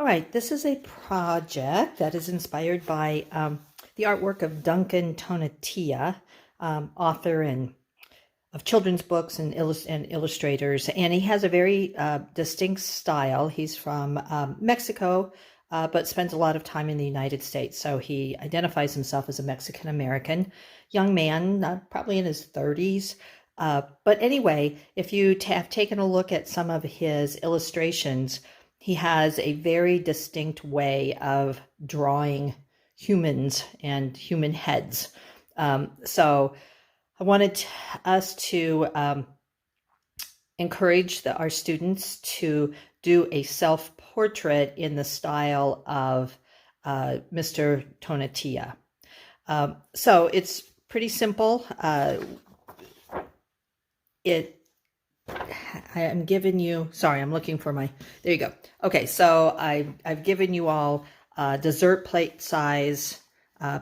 All right, this is a project that is inspired by the artwork of Duncan Tonutiah, author and of children's books and illustrators, and he has a very distinct style. He's from Mexico, but spends a lot of time in the United States. So he identifies himself as a Mexican American young man, probably in his 30s. But anyway, if you have taken a look at some of his illustrations, he has a very distinct way of drawing humans and human heads. So I wanted us to encourage our students to do a self-portrait in the style of Mr. Tonutiah. So it's pretty simple. I'm giving you, sorry, I'm looking for my, there you go. Okay, so I've given you all dessert plate size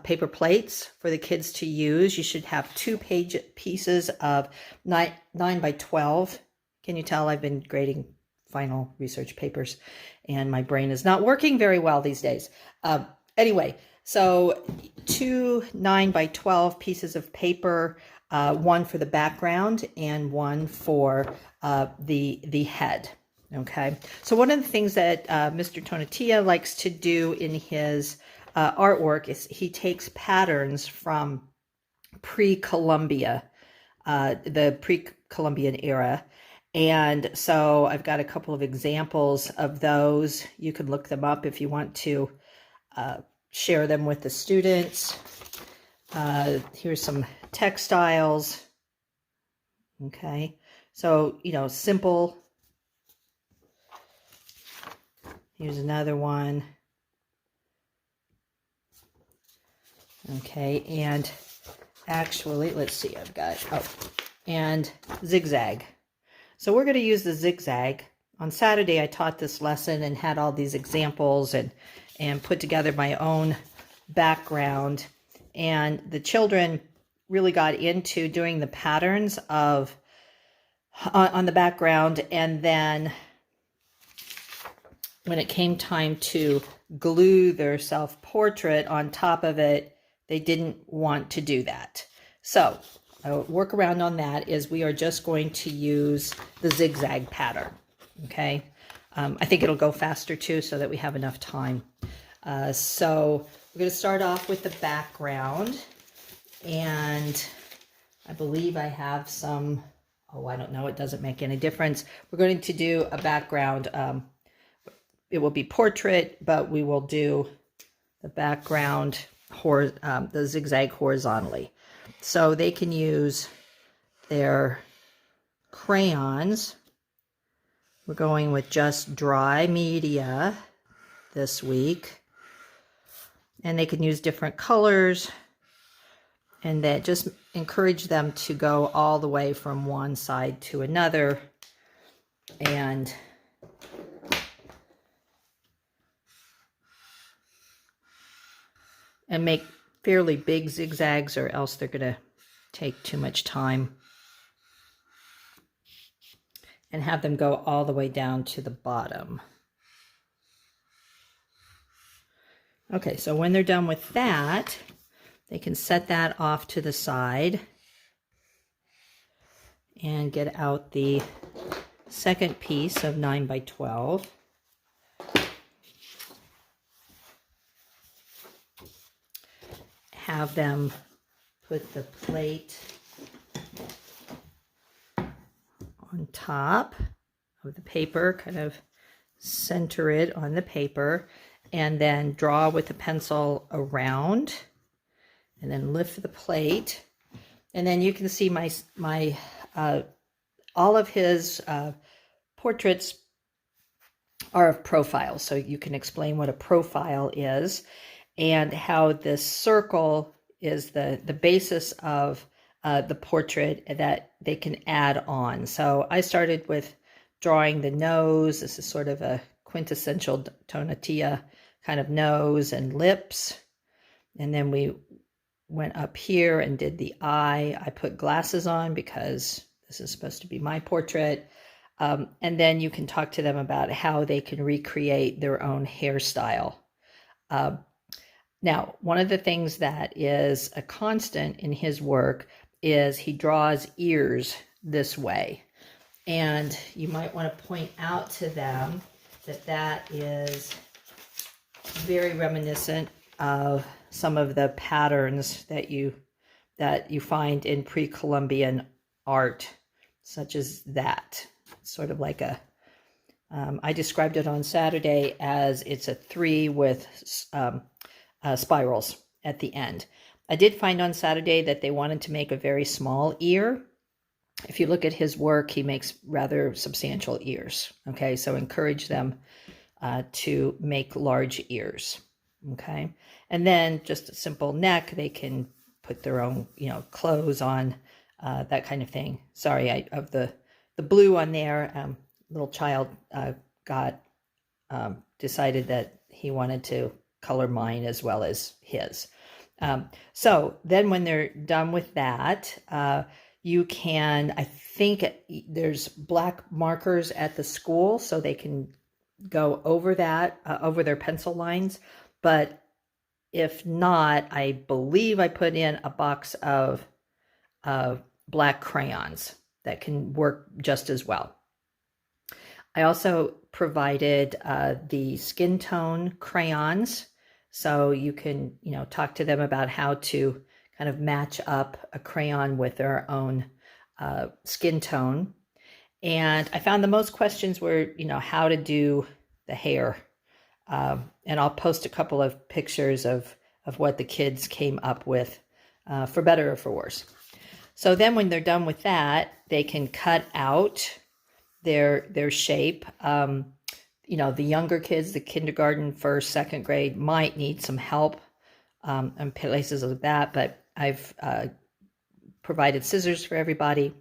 paper plates for the kids to use. You should have 2-page pieces of 9 by 12. Can you tell I've been grading final research papers and my brain is not working very well these days. Anyway, so 2 9 by 12 pieces of paper, one for the background and one for the head. Okay, so one of the things that Mr. Tonutiah likes to do in his artwork is he takes patterns from pre-Columbia, the pre-Columbian era. And so I've got a couple of examples of those. You can look them up if you want to share them with the students. Here's some textiles. Okay, so, you know, simple. Here's another one. Okay, and actually, let's see, I've got, and zigzag. So we're going to use the zigzag. On Saturday, I taught this lesson and had all these examples and put together my own background. And the children really got into doing the patterns of on the background. And then when it came time to glue their self-portrait on top of it, they didn't want to do that. So a workaround on that is we are just going to use the zigzag pattern. Okay, I think it'll go faster too, so that we have enough time. So we're going to start off with the background, and I believe I have some, oh, I don't know, it doesn't make any difference. We're going to do a background. It will be portrait, but we will do the background, the zigzag horizontally. So they can use their crayons. We're going with just dry media this week. And they can use different colors. And then just encourage them to go all the way from one side to another. And make fairly big zigzags, or else they're going to take too much time. And have them go all the way down to the bottom. Okay, so when they're done with that, they can set that off to the side and get out the second piece of 9 by 12. Have them put the plate on top of the paper, kind of center it on the paper, and then draw with the pencil around, and then lift the plate. And then you can see my all of his portraits are of profile, so you can explain what a profile is and how this circle is the basis of the portrait that they can add on. So I started with drawing the nose. This is sort of a quintessential Tonutiah kind of nose and lips. And then we went up here and did the eye. I put glasses on because this is supposed to be my portrait. And then you can talk to them about how they can recreate their own hairstyle. Now, one of the things that is a constant in his work is he draws ears this way. And you might want to point out to them that that is very reminiscent of some of the patterns that you find in pre-Columbian art, such as that. Sort of like a, I described it on Saturday as it's a 3 with spirals at the end. I did find on Saturday that they wanted to make a very small ear. If you look at his work, he makes rather substantial ears. Okay, so encourage them to make large ears. Okay, and then just a simple neck. They can put their own, clothes on, that kind of thing. Sorry, of the blue on there. Little child decided that he wanted to color mine as well as his. So then when they're done with that, you can, I think there's black markers at the school so they can go over that, over their pencil lines. But if not, I believe I put in a box of black crayons that can work just as well. I also provided the skin tone crayons, so you can, talk to them about how to kind of match up a crayon with their own skin tone. And I found the most questions were, how to do the hair. And I'll post a couple of pictures of what the kids came up with, for better or for worse. So then when they're done with that, they can cut out their shape. The younger kids, the kindergarten, first, second grade, might need some help in places like that, but I've provided scissors for everybody.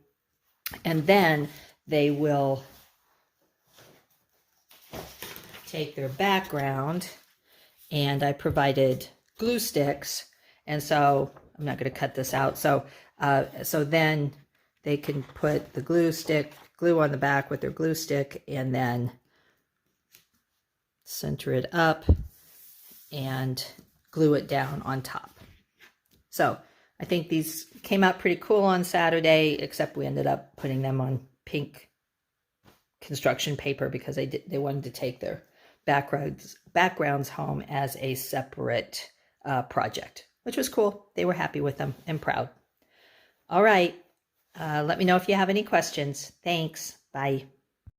And then they will take their background, and I provided glue sticks, and so I'm not going to cut this out. So then they can put the glue on the back with their glue stick, and then center it up and glue it down on top. So I think these came out pretty cool on Saturday, except we ended up putting them on pink construction paper because they wanted to take their backgrounds home as a separate project, which was cool. They were happy with them and proud. All right. Let me know if you have any questions. Thanks. Bye.